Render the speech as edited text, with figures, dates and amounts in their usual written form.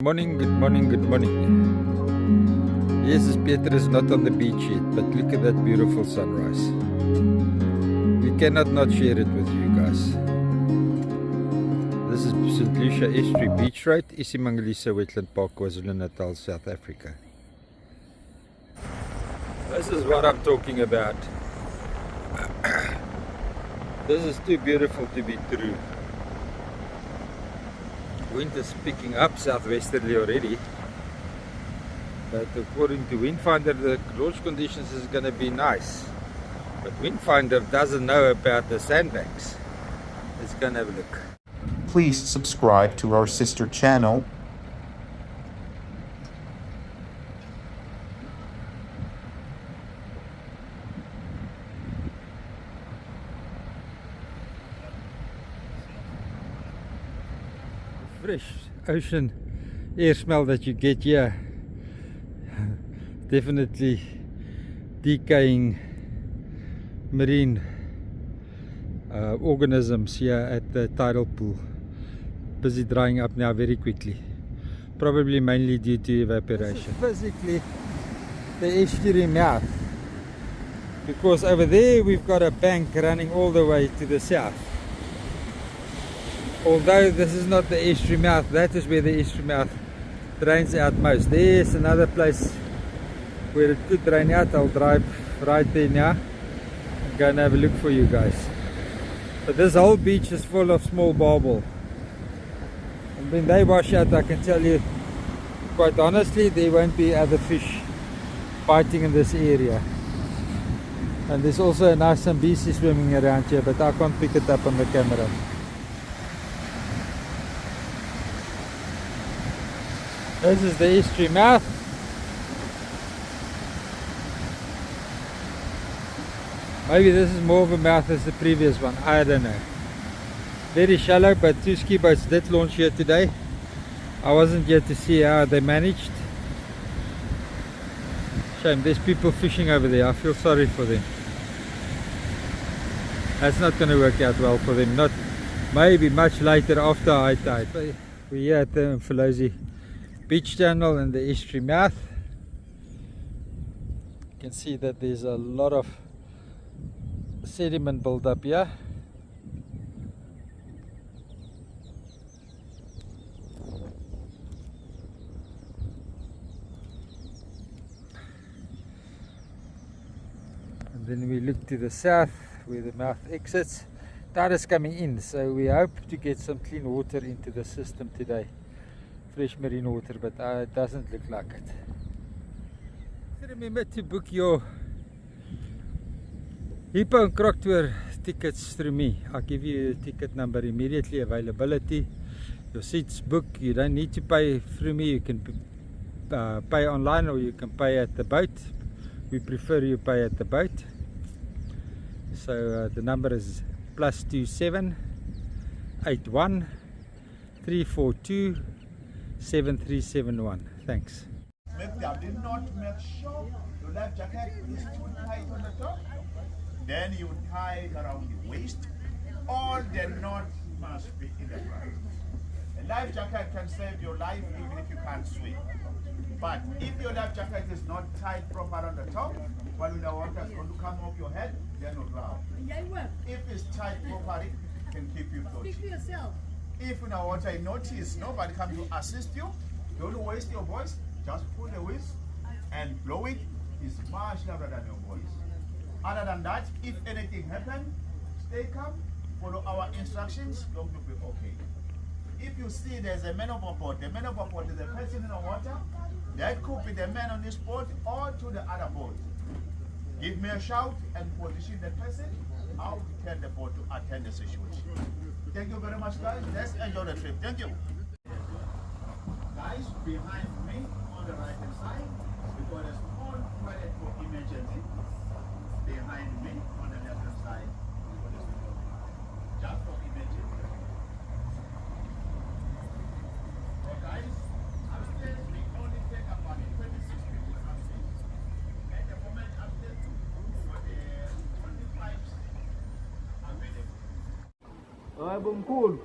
Morning, good morning, good morning. Yes, Petrus not on the beach yet, but look at that beautiful sunrise. We cannot not share it with you guys. This is St Lucia Estuary Beach, right? iSimangaliso Wetland Park, KwaZulu-Natal, South Africa. This is what I'm talking about. This is too beautiful to be true. Wind is picking up southwesterly already, but according to Windfinder the launch conditions is going to be nice, but Windfinder doesn't know about the sandbanks. Let's go and have a look. Please subscribe to our sister channel. Fresh ocean air smell that you get here. Definitely decaying marine organisms here at the tidal pool. Busy drying up now very quickly. Probably mainly due to evaporation. This is physically the estuary mouth, because over there we've got a bank running all the way to the south. Although this is not the estuary mouth, that is where the estuary mouth drains out most. There's another place where it could drain out. I'll drive right there now and go and have a look for you guys. But this whole beach is full of small barbel. And when they wash out, I can tell you quite honestly, there won't be other fish biting in this area. And there's also a nice Zambezi swimming around here, but I can't pick it up on the camera. This is the estuary mouth. Maybe this is more of a mouth as the previous one, I don't know. Very shallow, but two ski boats did launch here today. I wasn't here to see how they managed. Shame, there's people fishing over there. I feel sorry for them. That's not going to work out well for them. Not maybe much later after high tide. We're here at the Mfolozi Beach channel and the estuary mouth. You can see that there's a lot of sediment built up here. And then we look to the south where the mouth exits. Tide is coming in, so we hope to get some clean water into the system today. Fresh marine water, but it doesn't look like it. Remember to book your Hippo and Croc tour tickets through me. I'll give you a ticket number immediately, availability, your seats booked. You don't need to pay through me. You can pay online, or you can pay at the boat. We prefer you pay at the boat. So the number is +27 81 342 7371. Thanks. Did not make sure your life jacket is too tight on the top. Then you tie it around the waist. All the knots must be in the front. A life jacket can save your life even if you can't swim. But if your life jacket is not tied proper on the top, when the water is going to come off your head, you're not drown. If it's tied properly, it can keep you floating. Speak for yourself. If in the water you notice nobody comes to assist you, don't waste your voice, just pull the whisk and blow it. It's much louder than your voice. Other than that, if anything happens, stay calm, follow our instructions, going to be okay. If you see there's a man overboard, the man overboard is a person in the water, that could be the man on this boat or to the other boat. Give me a shout and position the person. I'll tell the boat to attend the situation. Thank you very much, guys. Let's enjoy the trip. Thank you. Guys, behind me on the right hand side, we've got a small toilet for emergency. Behind me on the left hand side, we've got a small just for emergency. So guys, upstairs we only take about 26 people upstairs. At the moment upstairs, we've got 25 available. Alright, boom, cool.